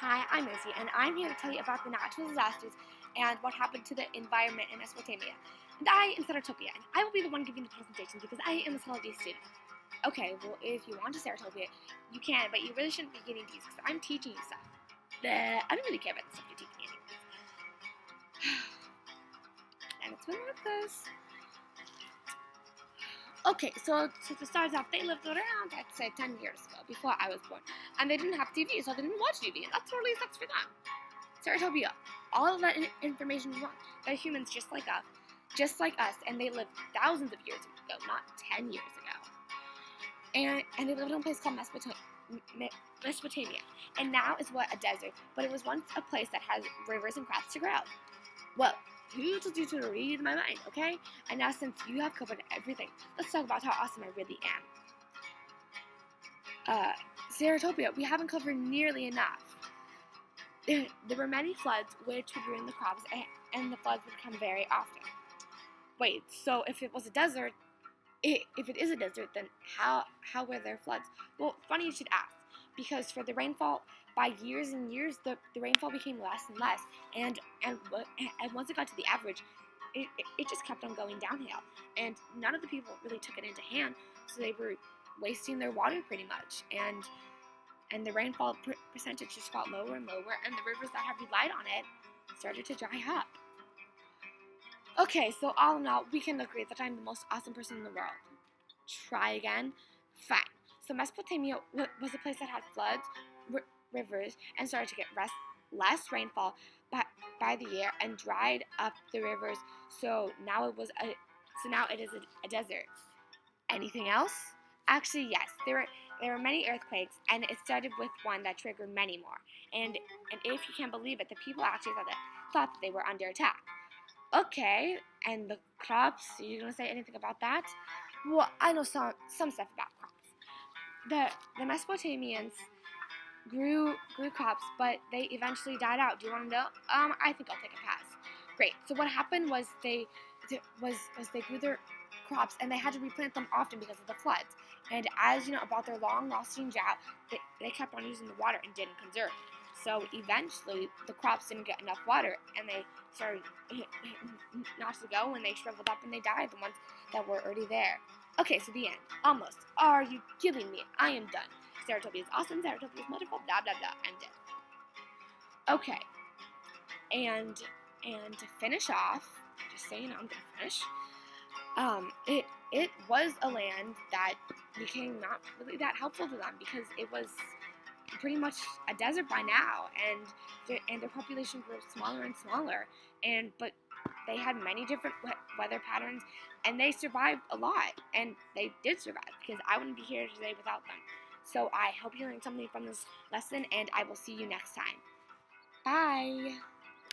Hi, I'm Izzy, and I'm here to tell you about the natural disasters and what happened to the environment in Mesopotamia. And I am Ceratopia, and I will be the one giving the presentation because I am a zoology student. Okay, well, if you want to Ceratopia, you can, but you really shouldn't be getting these because I'm teaching you stuff. I don't really care about the stuff you're teaching me anyways. And it's been like this. Okay, so to start off, they lived around, I'd say, 10 years ago, before I was born. And they didn't have TV, so they didn't watch TV, and that totally sucks for them. Ceratopia, all of that information is wrong. They're humans just like us, and they lived thousands of years ago, not 10 years ago. And they lived in a place called Mesopotamia, and now is what, a desert, but it was once a place that has rivers and crops to grow. Well, who told you to read my mind, okay? And now since you have covered everything, let's talk about how awesome I really am. Ceratopia, we haven't covered nearly enough. There were many floods which would ruin the crops, and the floods would come very often. Wait, so if it was a desert, if it is a desert, then how were there floods? Well, funny you should ask, because for the rainfall, by years and years, the rainfall became less and less, and once it got to the average, it just kept on going downhill, and none of the people really took it into hand, so they were wasting their water pretty much, and the rainfall percentage just got lower and lower, and the rivers that had relied on it started to dry up. Okay, so all in all, we can agree that I'm the most awesome person in the world. Try again? Fine. So Mesopotamia was a place that had floods, rivers, and started to get less rainfall by the year, and dried up the rivers. So now it is a desert. Anything else? Actually, yes. There were many earthquakes, and it started with one that triggered many more. And if you can't believe it, the people actually thought that they were under attack. Okay, and the crops, are you going to say anything about that? Well, I know some stuff about crops. The Mesopotamians grew crops, but they eventually died out. Do you want to know? I think I'll take a pass. Great. So what happened was they grew their crops, and they had to replant them often because of the floods. And as you know about their long-lasting drought, they kept on using the water and didn't conserve. So eventually, the crops didn't get enough water, and they started not to go, and they shriveled up, and they died, the ones that were already there. Okay, so the end. Almost. Are you kidding me? I am done. Ceratopia is awesome. Ceratopia is wonderful. Blah, blah, blah. I'm dead. Okay. And to finish off, just so you know, I'm going to finish. It was a land that became not really that helpful to them because it was pretty much a desert by now, and their population grew smaller and smaller, but they had many different weather patterns, and they survived a lot, and they did survive because I wouldn't be here today without them. So I hope you learned something from this lesson, and I will see you next time. Bye!